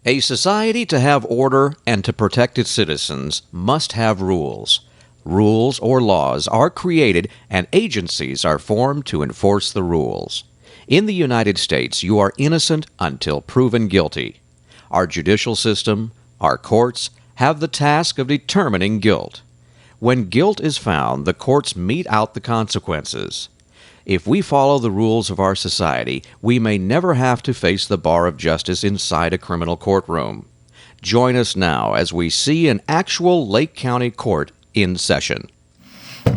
A society to have order and to protect its citizens must have rules. Rules or laws are created and agencies are formed to enforce the rules. In the United States, you are innocent until proven guilty. Our judicial system, our courts, have the task of determining guilt. When guilt is found, the courts mete out the consequences. If we follow the rules of our society, we may never have to face the bar of justice inside a criminal courtroom. Join us now as we see an actual Lake County court in session.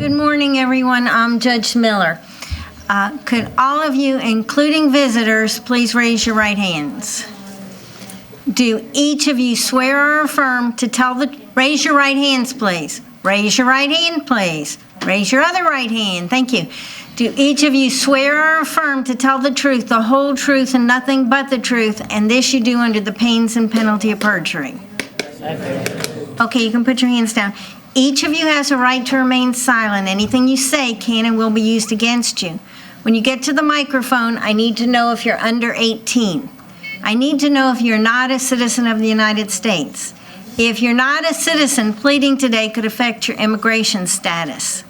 Good morning, everyone. I'm Judge Miller. Could all of you, including visitors, please raise your right hands? Do each of you swear or affirm to tell raise your right hands, please. Raise your right hand, please. Raise your other right hand. Thank you. Do each of you swear or affirm to tell the truth, the whole truth, and nothing but the truth, and this you do under the pains and penalty of perjury? Okay, you can put your hands down. Each of you has a right to remain silent. Anything you say can and will be used against you. When you get to the microphone, I need to know if you're under 18. I need to know if you're not a citizen of the United States. If you're not a citizen, pleading today could affect your immigration status.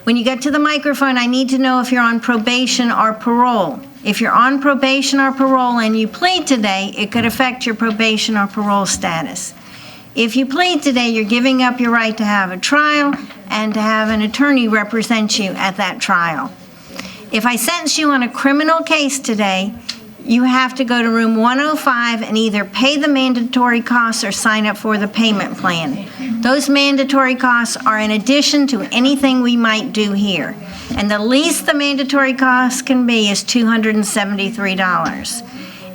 When you get to the microphone, I need to know if you're on probation or parole. If you're on probation or parole and you plead today, it could affect your probation or parole status. If you plead today, you're giving up your right to have a trial and to have an attorney represent you at that trial. If I sentence you on a criminal case today, you have to go to room 105 and either pay the mandatory costs or sign up for the payment plan. Those mandatory costs are in addition to anything we might do here. And the least the mandatory costs can be is $273.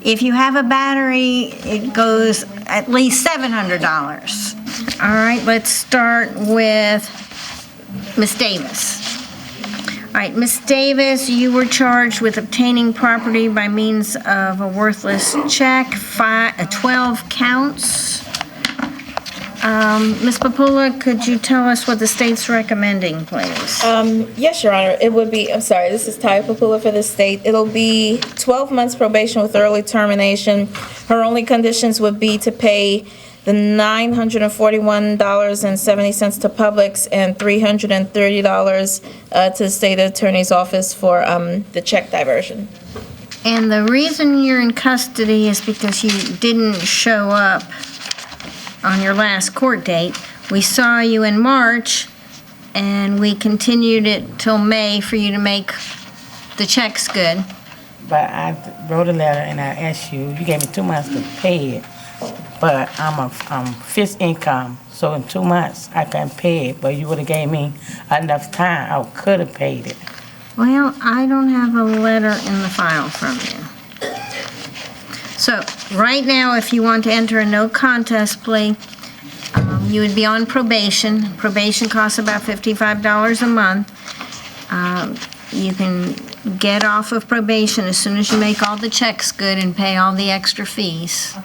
If you have a battery, it goes at least $700. All right, let's start with Ms. Davis. All right, Ms. Davis, you were charged with obtaining property by means of a worthless check, 12 counts. Ms. Papula, could you tell us what the state's recommending, please? Yes, Your Honor. It would be, I'm sorry, this is Ty Papula for the state. It'll be 12 months probation with early termination. Her only conditions would be to pay the $941.70 to Publix and $330 to the state attorney's office for the check diversion. And the reason you're in custody is because you didn't show up on your last court date. We saw you in March, and we continued it till May for you to make the checks good. But I wrote a letter and I asked you, you gave me 2 months to pay it. But I'm fixed income, so in 2 months I can pay it. But you would have gave me enough time, I could have paid it. Well, I don't have a letter in the file from you. So right now, if you want to enter a no contest plea, you would be on probation. Probation costs about $55 a month. You can get off of probation as soon as you make all the checks good and pay all the extra fees.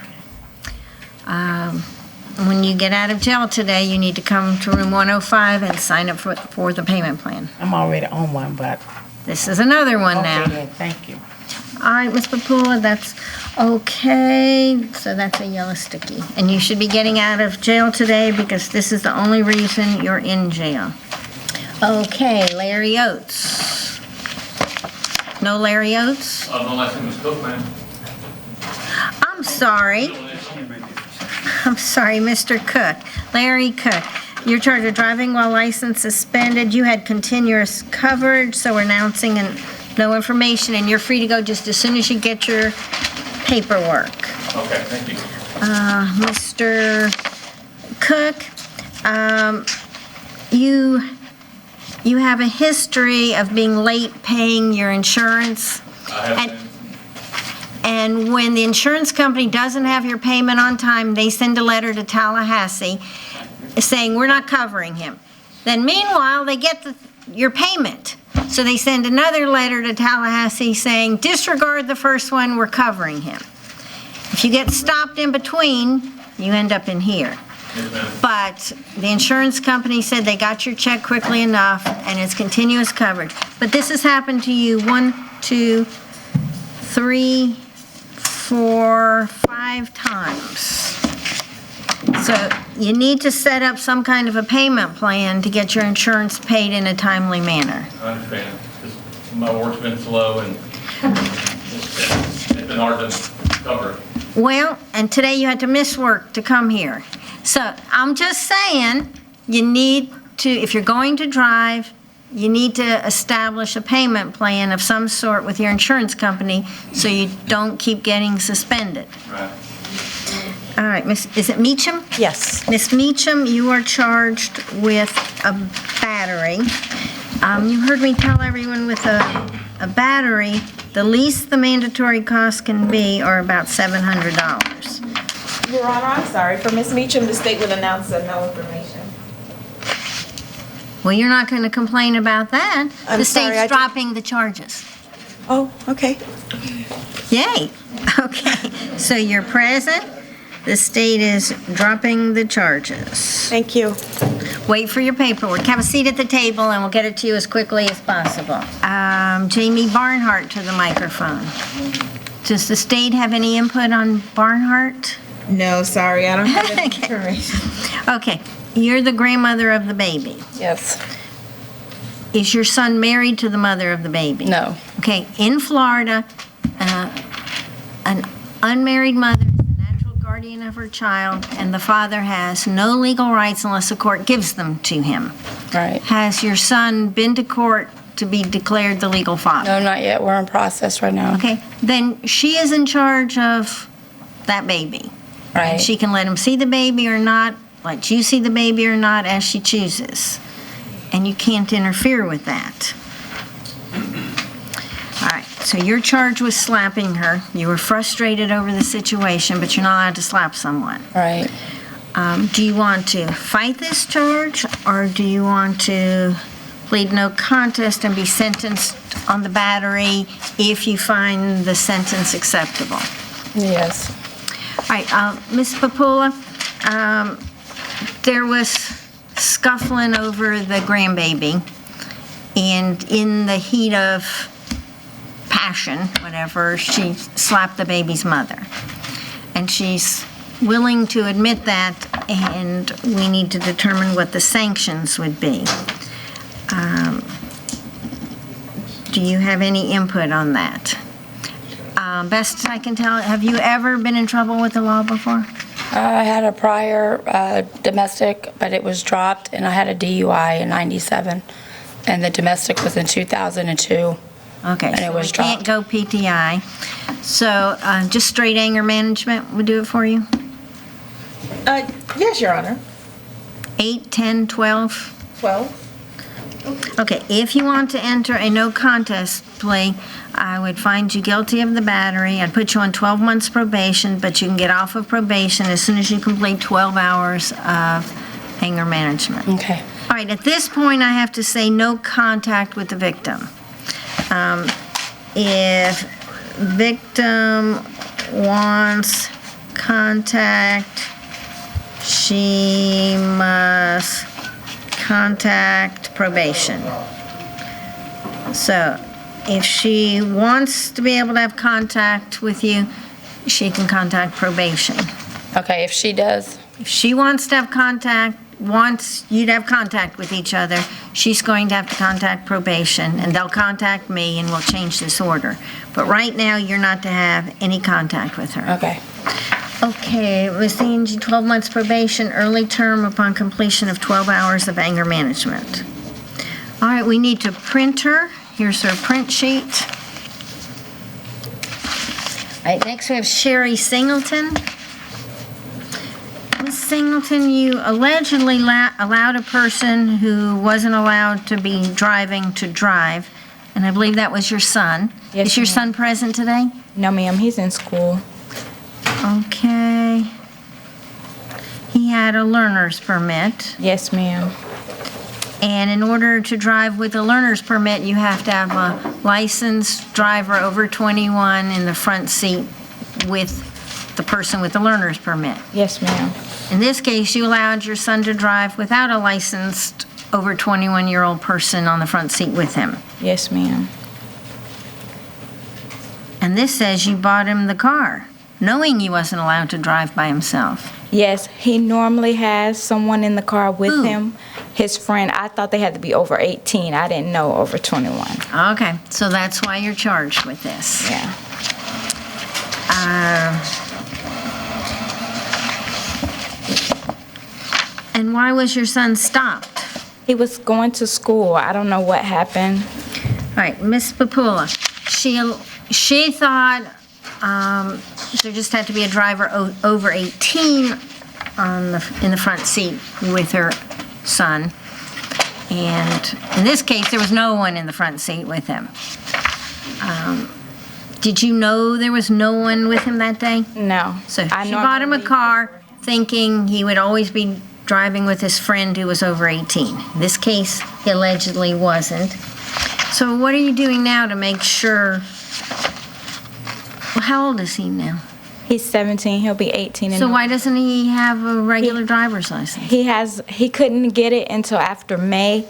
When you get out of jail today, you need to come to room 105 and sign up for the payment plan. I'm already on one, but... This is another one now. Okay, thank you. All right, Ms. Papula, that's okay. So that's a yellow sticky. And you should be getting out of jail today because this is the only reason you're in jail. Okay, Larry Oates. No Larry Oates? No last name was Cook, ma'am. I'm sorry. I'm sorry, Mr. Cook. Larry Cook. You're charged with driving while license suspended. You had continuous coverage, so we're announcing no information, and you're free to go just as soon as you get your paperwork. Okay, thank you. Mr. Cook, you have a history of being late paying your insurance. And when the insurance company doesn't have your payment on time, they send a letter to Tallahassee saying, we're not covering him. Then meanwhile, they get your payment. So they send another letter to Tallahassee saying, disregard the first one, we're covering him. If you get stopped in between, you end up in here. But the insurance company said they got your check quickly enough and it's continuous coverage. But this has happened to you 1, 2, 3, 4, 5 5 times. So you need to set up some kind of a payment plan to get your insurance paid in a timely manner. I understand. Just my work's been slow and it's been hard to cover. Well, and today you had to miss work to come here. So I'm just saying, you need to, if you're going to drive, you need to establish a payment plan of some sort with your insurance company so you don't keep getting suspended. Right. All right, is it Meacham? Yes. Miss Meacham, you are charged with a battery. You heard me tell everyone with a battery, the least the mandatory cost can be are about $700. Your Honor, I'm sorry. For Ms. Meacham, the state would announce no information. Well, you're not going to complain about that. I'm The sorry, state's dropping the charges. Oh, okay. Yay. Okay, so you're present. The state is dropping the charges. Thank you. Wait for your paperwork. Have a seat at the table, and we'll get it to you as quickly as possible. Jamie Barnhart to the microphone. Does the state have any input on Barnhart? No, sorry, I don't have any information. Okay, you're the grandmother of the baby. Yes. Is your son married to the mother of the baby? No. Okay, in Florida, an unmarried mother is the natural guardian of her child, and the father has no legal rights unless the court gives them to him. Right. Has your son been to court to be declared the legal father? No, not yet. We're in process right now. Okay, then she is in charge of that baby. Right. And she can let him see the baby or not, let you see the baby or not, as she chooses. And you can't interfere with that. All right, so you're charged with slapping her. You were frustrated over the situation, but you're not allowed to slap someone. Right. Do you want to fight this charge, or do you want to plead no contest and be sentenced on the battery if you find the sentence acceptable? Yes. All right, Ms. Papula, there was scuffling over the grandbaby, and in the heat of passion, whatever, she slapped the baby's mother. And she's willing to admit that, and we need to determine what the sanctions would be. Do you have any input on that? Best I can tell, have you ever been in trouble with the law before? I had a prior domestic, but it was dropped, and I had a DUI in '97, and the domestic was in 2002. Okay, And it so was we can't go PTI. So just straight anger management would do it for you? Yes, Your Honor. 8, 10, 12? 12? Okay, if you want to enter a no contest plea, I would find you guilty of the battery. I'd put you on 12 months probation, but you can get off of probation as soon as you complete 12 hours of anger management. Okay. All right, at this point, I have to say no contact with the victim. If victim wants contact, she must contact probation. So if she wants to be able to have contact with you, she can contact probation. Okay, if she does. If she wants to have contact, wants you to have contact with each other, she's going to have to contact probation, and they'll contact me, and we'll change this order. But right now, you're not to have any contact with her. Okay. Okay, Ms. Angie, 12 months probation, early term upon completion of 12 hours of anger management. All right, we need to print her. Here's her print sheet. All right, next we have Sher Singleton. Ms. Singleton, you allegedly allowed a person who wasn't allowed to be driving to drive, and I believe that was your son. Yes, Is your ma'am. son present today? No, ma'am, he's in school. Okay. He had a learner's permit, Yes, ma'am. and in order to drive with a learner's permit, you have to have a licensed driver over 21 in the front seat with the person with the learner's permit. Yes, ma'am. In this case, you allowed your son to drive without a licensed over 21-year-old person on the front seat with him. Yes, ma'am. And this says you bought him the car. knowing he wasn't allowed to drive by himself? Yes, he normally has someone in the car with Who? him. His friend, I thought they had to be over 18. I didn't know over 21. Okay, so that's why you're charged with this. Yeah. And why was your son stopped? He was going to school. I don't know what happened. All right, Miss Papula, she thought there just had to be a driver over 18 in the front seat with her son. And in this case, there was no one in the front seat with him. Did you know there was no one with him that day? No. So I she bought him a normally- car thinking he would always be driving with his friend who was over 18. In this case, he allegedly wasn't. So what are you doing now to make sure? Well, how old is he now? He's 17. He'll be 18 in So why doesn't he have a regular driver's license? He couldn't get it until after May.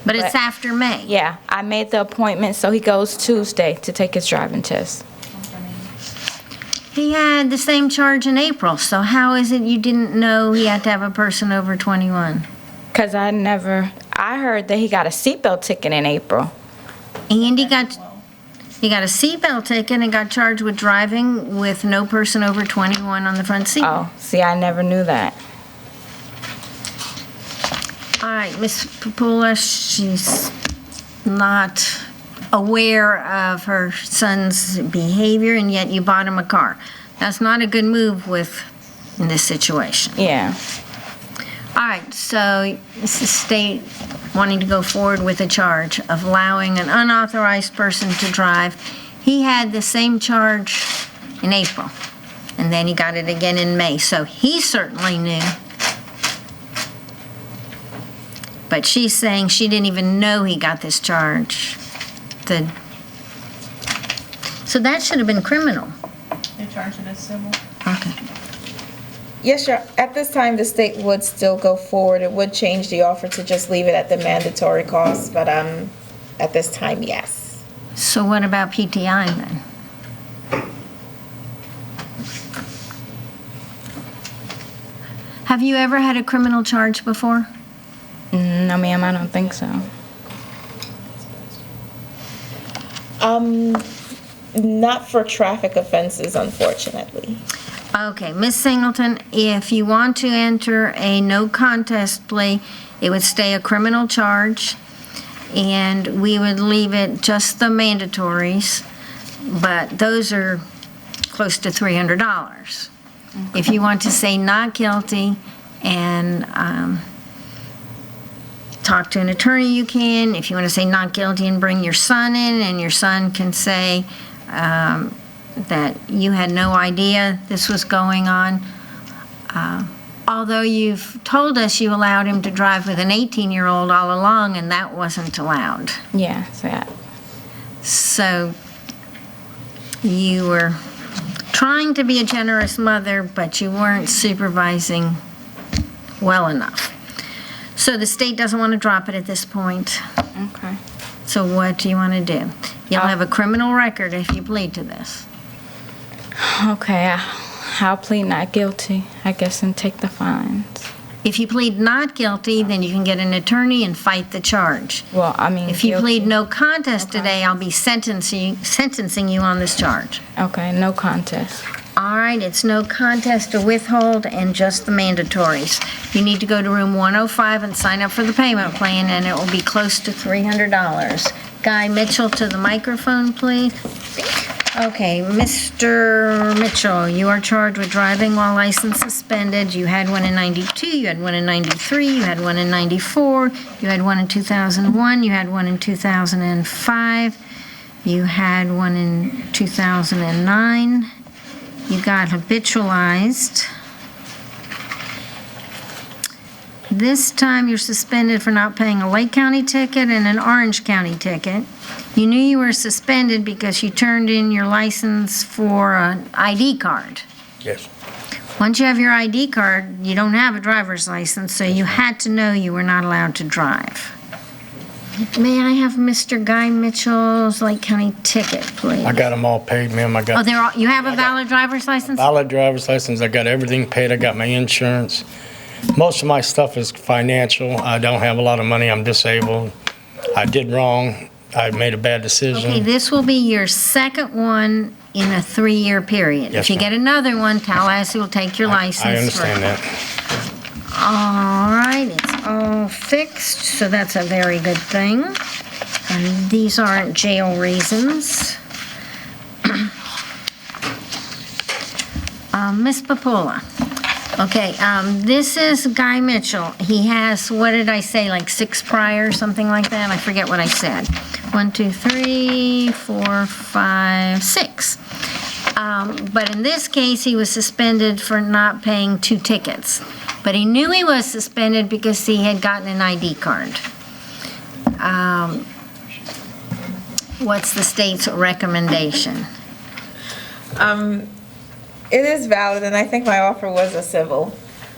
But it's after May. Yeah, I made the appointment, so he goes Tuesday to take his driving test. He had the same charge in April, so how is it you didn't know he had to have a person over 21? Because I heard that he got a seatbelt ticket in April. And he got a seatbelt ticket and got charged with driving with no person over 21 on the front seat. Oh, see, I never knew that. All right, Miss Papula, she's not aware of her son's behavior, and yet you bought him a car. That's not a good move in this situation. Yeah. All right, so this is state wanting to go forward with a charge of allowing an unauthorized person to drive. He had the same charge in April, and then he got it again in May, so he certainly knew. But she's saying she didn't even know he got this charge. So that should have been criminal. They're charging us civil. Okay. Yes, sir. At this time, the state would still go forward. It would change the offer to just leave it at the mandatory cost, but at this time, yes. So what about PTI then? Have you ever had a criminal charge before? No, ma'am, I don't think so. Not for traffic offenses, unfortunately. Okay, Miss Singleton, if you want to enter a no contest plea, it would stay a criminal charge, and we would leave it just the mandatories, but those are close to $300. If you want to say not guilty and talk to an attorney, you can. If you want to say not guilty and bring your son in, and your son can say that you had no idea this was going on. Although you've told us you allowed him to drive with an 18-year-old all along, and that wasn't allowed. Yeah, so So you were trying to be a generous mother, but you weren't supervising well enough. So the state doesn't want to drop it at this point. okay. So what do you want to do? You'll have a criminal record if you plead to this. Okay, I'll plead not guilty, I guess, and take the fines. If you plead not guilty, then you can get an attorney and fight the charge. Well, I mean, If you guilty. plead no contest today, I'll be sentencing you on this charge. Okay, no contest. All right, it's no contest or withhold and just the mandatories. You need to go to room 105 and sign up for the payment plan, and it will be close to $300. Guy Mitchell to the microphone, please. Okay, Mr. Mitchell, you are charged with driving while license suspended. You had one in 92, you had one in 93, you had one in 94, you had one in 2001, you had one in 2005, you had one in 2009. You got habitualized. This time you're suspended for not paying a Lake County ticket and an Orange County ticket. You knew you were suspended because you turned in your license for an ID card. Yes. Once you have your ID card, you don't have a driver's license, so you had to know you were not allowed to drive. May I have Mr. Guy Mitchell's Lake County ticket, please? I got them all paid, ma'am. I Oh, got they're all, you have a valid driver's license? valid driver's license. I got everything paid. I got my insurance. Most of my stuff is financial. I don't have a lot of money. I'm disabled. I did wrong. I made a bad decision. Okay, this will be your second one in a 3-year period. Yes, If you ma'am. get another one, Tallahassee will take your license. I understand for- that. All right, it's all fixed, so that's a very good thing. And these aren't jail reasons. Ms. Papula. Okay, this is Guy Mitchell. He has, what did I say, like 6 prior, something like that? I forget what I said. 1, 2, 3, 4, 5, 6. But in this case, he was suspended for not paying 2 tickets. But he knew he was suspended because he had gotten an ID card. What's the state's recommendation? It is valid, and I think my offer was a civil.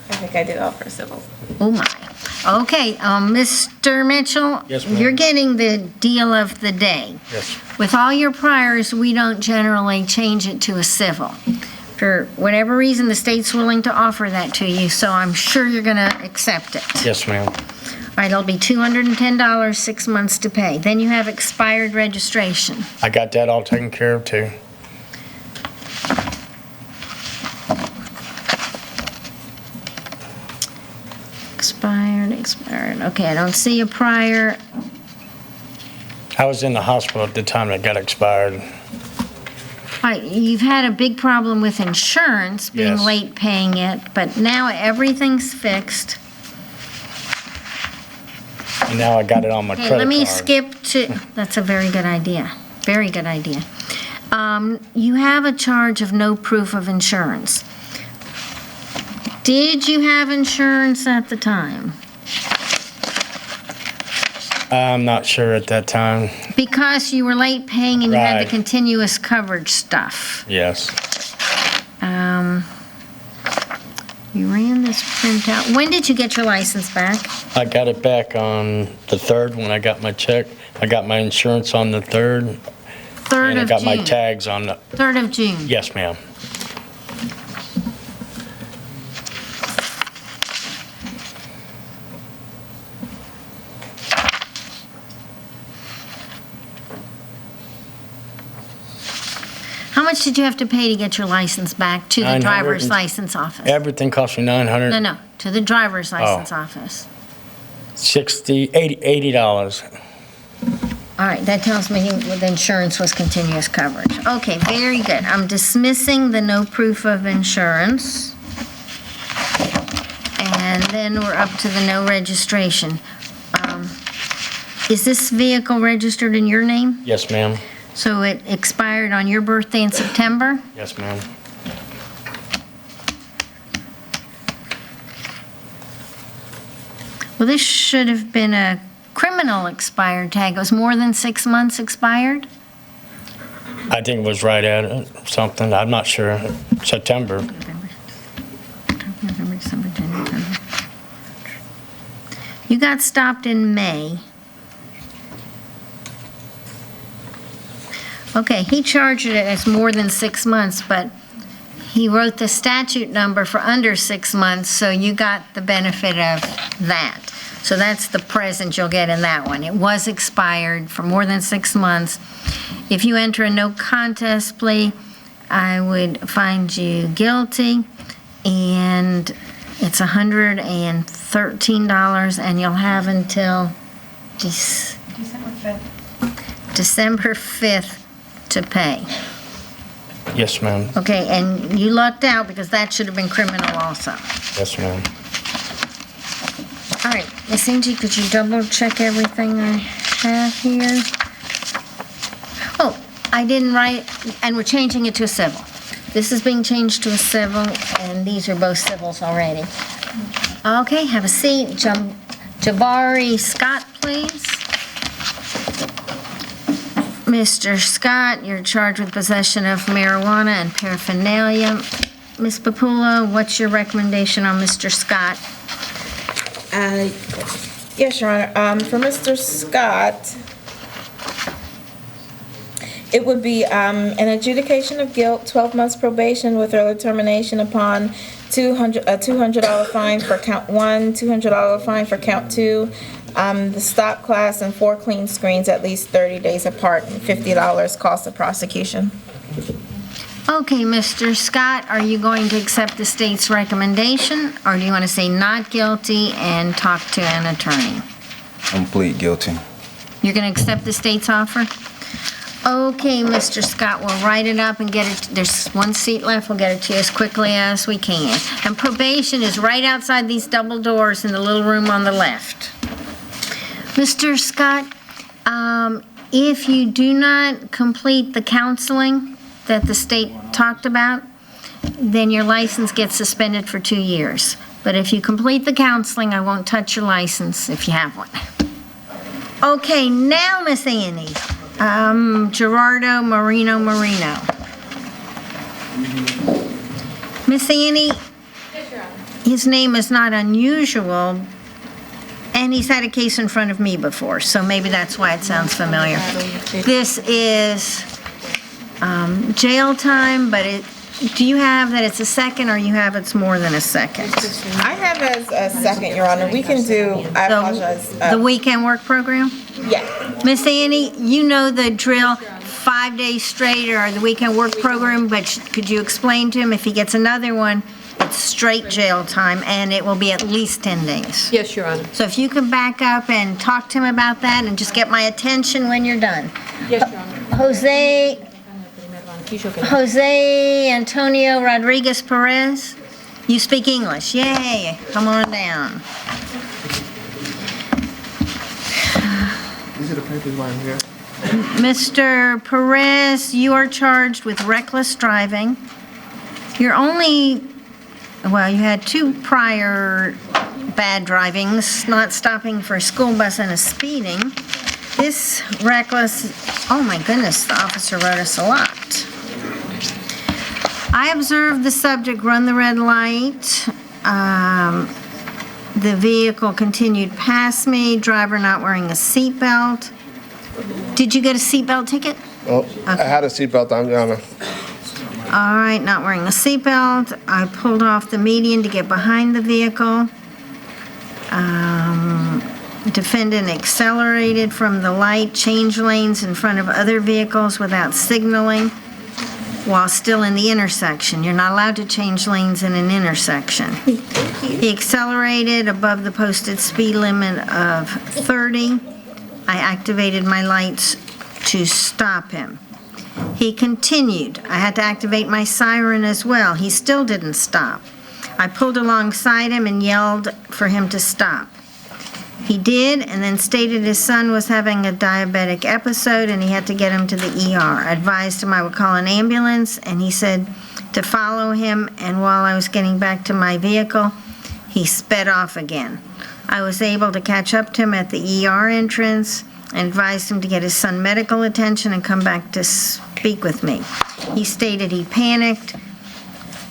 I think I did offer a civil. Oh, my. Okay, Mr. Mitchell? Yes, ma'am. You're getting the deal of the day. Yes. With all your priors, we don't generally change it to a civil. For whatever reason, the state's willing to offer that to you, so I'm sure you're going to accept it. Yes, ma'am. All right, it'll be $210, 6 months to pay. Then you have expired registration. I got that all taken care of, too. Expired. Okay, I don't see a prior. I was in the hospital at the time that got expired. All right, you've had a big problem with insurance, being Yes. late paying it, but now everything's fixed. And now I got it on my Okay, credit let me card. skip to, that's a very good idea. Very good idea. You have a charge of no proof of insurance. Did you have insurance at the time? I'm not sure at that time. Because you were late paying and you had the Right. continuous coverage stuff. Yes. You ran this printout. When did you get your license back? I got it back on the 3rd when I got my check. I got my insurance on the 3rd. 3rd And I of got my June. tags on the, 3rd of June. yes, ma'am. How much did you have to pay to get your license back to the 900 driver's and- license office? Everything cost me $900. No, to the driver's Oh. license office. $80. All right, that tells me the insurance was continuous coverage. Okay, very good. I'm dismissing the no proof of insurance. And then we're up to the no registration. Is this vehicle registered in your name? Yes, ma'am. So it expired on your birthday in September? Yes, ma'am. Well, this should have been a criminal expired tag. It was more than 6 months expired? I think it was right at it, something. I'm not sure. September. November, December, January, February. You got stopped in May. Okay, he charged it as more than 6 months, but he wrote the statute number for under 6 months, so you got the benefit of that. So that's the present you'll get in that one. It was expired for more than 6 months. If you enter a no contest plea, I would find you guilty, and it's $113, and you'll have until December 5th to pay. Yes, ma'am. Okay, and you lucked out because that should have been criminal also. Yes, ma'am. All right, Ms. Angie, could you double check everything I have here? Oh, I didn't write, and we're changing it to a civil. This is being changed to a civil, and these are both civils already. Okay, have a seat. Jabari Scott, please. Mr. Scott, you're charged with possession of marijuana and paraphernalia. Ms. Papula, what's your recommendation on Mr. Scott? Yes, Your Honor. For Mr. Scott, it would be an adjudication of guilt, 12 months probation with early termination upon a $200 fine for count 1, $200 fine for count 2, the stop class, and 4 clean screens at least 30 days apart, and $50 cost of prosecution. Okay, Mr. Scott, are you going to accept the state's recommendation, or do you want to say not guilty and talk to an attorney? I'm plead guilty. You're going to accept the state's offer? Okay, Mr. Scott, we'll write it up and get it, there's one seat left, we'll get it to you as quickly as we can. And probation is right outside these double doors in the little room on the left. Mr. Scott, if you do not complete the counseling that the state talked about, then your license gets suspended for 2 years. But if you complete the counseling, I won't touch your license if you have one. Okay, now, Miss Annie. Gerardo Marino. Miss Annie, his name is not unusual, and he's had a case in front of me before, so maybe that's why it sounds familiar. This is jail time, but do you have that it's a second, or you have it's more than a second? I have as a second, Your Honor. We can do, I apologize. The weekend work program? Yeah. Miss Annie, you know the drill, 5 days straight or the weekend work program, but could you explain to him if he gets another one, it's straight jail time, and it will be at least 10 days? Yes, Your Honor. So if you could back up and talk to him about that and just get my attention when you're done. Yes, Your Honor. Jose Antonio Rodriguez Perez, you speak English, yay, come on down. These are the papers while I'm here. Mr. Perez, you are charged with reckless driving. You're only, well, you had 2 prior bad drivings, not stopping for a school bus and a speeding. This reckless, oh my goodness, the officer wrote us a lot. I observed the subject run the red light. The vehicle continued past me, driver not wearing a seatbelt. Did you get a seatbelt ticket? Oh, I had a seatbelt on, Donna. All right, not wearing a seatbelt. I pulled off the median to get behind the vehicle. Defendant accelerated from the light, changed lanes in front of other vehicles without signaling while still in the intersection. You're not allowed to change lanes in an intersection. He accelerated above the posted speed limit of 30. I activated my lights to stop him. He continued. I had to activate my siren as well. He still didn't stop. I pulled alongside him and yelled for him to stop. He did, and then stated his son was having a diabetic episode and he had to get him to the ER. I advised him I would call an ambulance, and he said to follow him, and while I was getting back to my vehicle, he sped off again. I was able to catch up to him at the ER entrance and advised him to get his son medical attention and come back to speak with me. He stated he panicked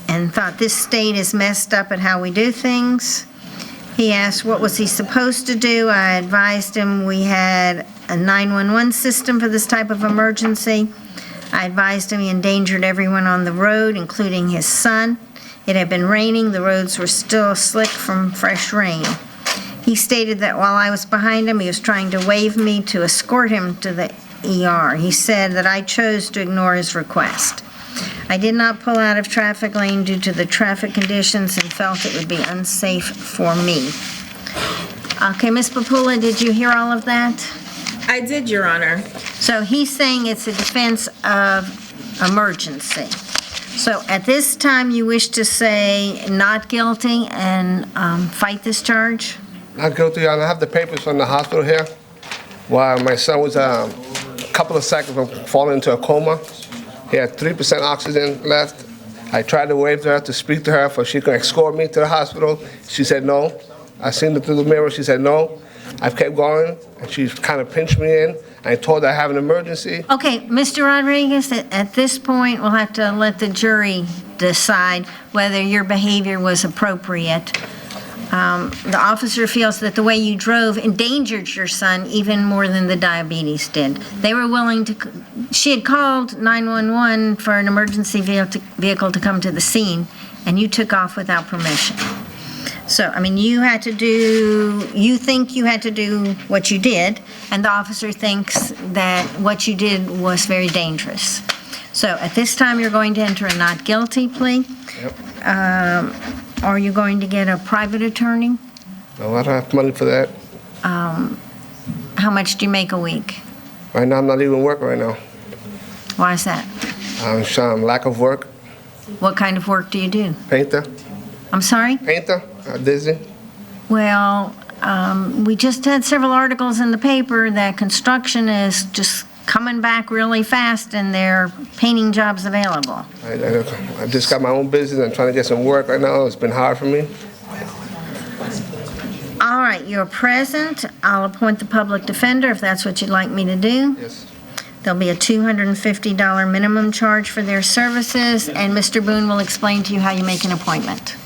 and thought this state is messed up at how we do things. He asked what was he supposed to do. I advised him we had a 911 system for this type of emergency. I advised him he endangered everyone on the road, including his son. It had been raining. The roads were still slick from fresh rain. He stated that while I was behind him, he was trying to wave me to escort him to the ER. He said that I chose to ignore his request. I did not pull out of traffic lane due to the traffic conditions and felt it would be unsafe for me. Okay, Ms. Papula, did you hear all of that? I did, Your Honor. So he's saying it's a defense of emergency. So at this time, you wish to say not guilty and fight this charge? Not guilty, Your Honor. I have the papers from the hospital here. While my son was a couple of seconds from falling into a coma. He had 3% oxygen left. I tried to wave to her to speak to her so she could escort me to the hospital. She said no. I seen her through the mirror. She said no. I kept going, and she kind of pinched me in. I told her I have an emergency. Okay, Mr. Rodriguez, at this point, we'll have to let the jury decide whether your behavior was appropriate. The officer feels that the way you drove endangered your son even more than the diabetes did. They were willing to, she had called 911 for an emergency vehicle to come to the scene, and you took off without permission. So, I mean, you think you had to do what you did, and the officer thinks that what you did was very dangerous. So, at this time, you're going to enter a not guilty plea. Yep. Are you going to get a private attorney? No, I don't have money for that. How much do you make a week? Right now, I'm not even working right now. Why is that? I'm showing lack of work. What kind of work do you do? Painter. I'm sorry? Painter. Dizzy. Well, we just had several articles in the paper that construction is just coming back really fast and there are painting jobs available. I just got my own business. I'm trying to get some work right now. It's been hard for me. All right, you're present. I'll appoint the public defender if that's what you'd like me to do. Yes. There'll be a $250 minimum charge for their services, and Mr. Boone will explain to you how you make an appointment.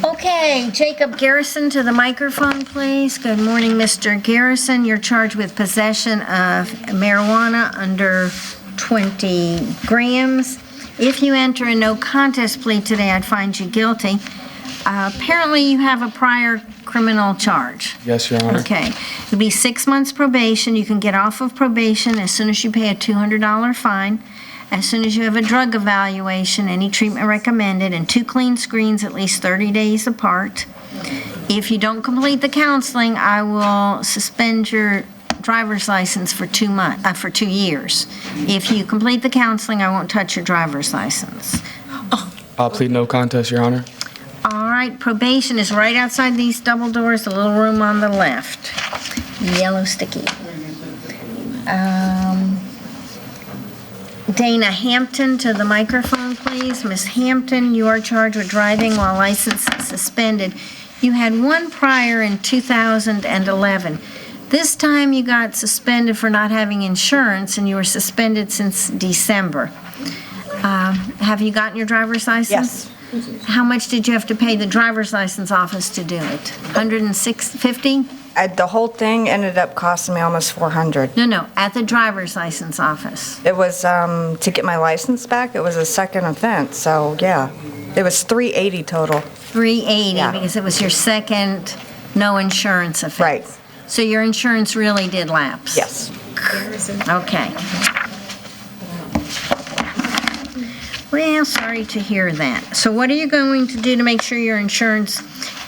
Okay, Jacob Garrison to the microphone, please. Good morning, Mr. Garrison. You're charged with possession of marijuana under 20 grams. If you enter a no contest plea today, I'd find you guilty. Apparently, you have a prior criminal charge. Yes, Your Honor. Okay. It'll be 6 months probation. You can get off of probation as soon as you pay a $200 fine. As soon as you have a drug evaluation, any treatment recommended, and 2 clean screens at least 30 days apart. If you don't complete the counseling, I will suspend your driver's license for 2 years. If you complete the counseling, I won't touch your driver's license. I'll plead no contest, Your Honor. All right, probation is right outside these double doors, the little room on the left. Yellow sticky. Dana Hampton to the microphone, please. Miss Hampton, you are charged with driving while license suspended. You had one prior in 2011. This time you got suspended for not having insurance, and you were suspended since December. Have you gotten your driver's license? Yes. How much did you have to pay the driver's license office to do it? $150? The whole thing ended up costing me almost $400. No, at the driver's license office. It was to get my license back. It was a second offense, so yeah, it was $380 total. $380 Yeah. because it was your second no insurance offense. Right. So your insurance really did lapse. Yes. Okay. Well, sorry to hear that. So what are you going to do to make sure your insurance,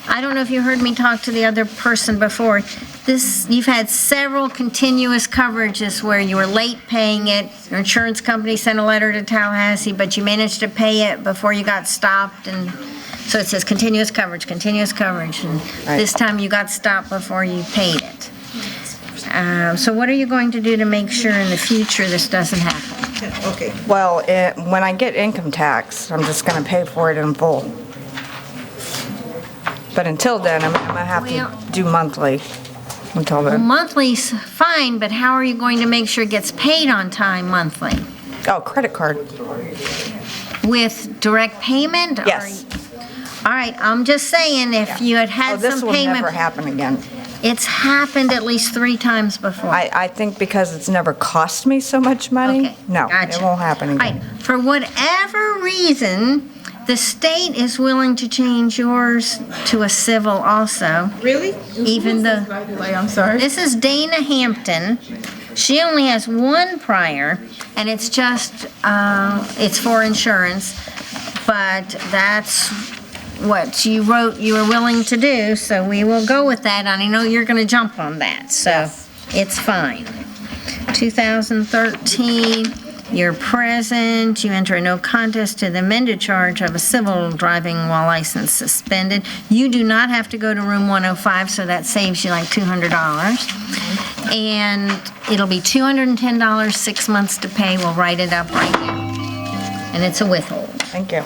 I don't know if you heard me talk to the other person before, you've had several continuous coverages where you were late paying it, your insurance company sent a letter to Tallahassee, but you managed to pay it before you got stopped, and so it says continuous coverage, and Right. this time you got stopped before you paid it. So what are you going to do to make sure in the future this doesn't happen? Okay. Well, when I get income tax, I'm just going to pay for it in full. But until then, I'm going to have to do monthly until Well, then. monthly's fine, but how are you going to make sure it gets paid on time monthly? Oh, credit card. With direct payment? Yes. All right, I'm just saying, if you had Oh, had this some will payment. never happen again. It's happened at least 3 times before. I think because it's never cost me so much money. Okay, No, gotcha. it won't happen All again. right, for whatever reason, the state is willing to change yours to a civil also. Really? Even though. I'm sorry. This is Dana Hampton. She only has one prior, and it's just, it's for insurance, but that's what you wrote you were willing to do, so we will go with that, and I know you're going to jump on that, so it's fine. 2013, you're present, you enter a no contest to the amended charge of a civil driving while license suspended. You do not have to go to room 105, so that saves you like $200. And it'll be $210, 6 months to pay. We'll write it up right now. And it's a withhold. Thank you.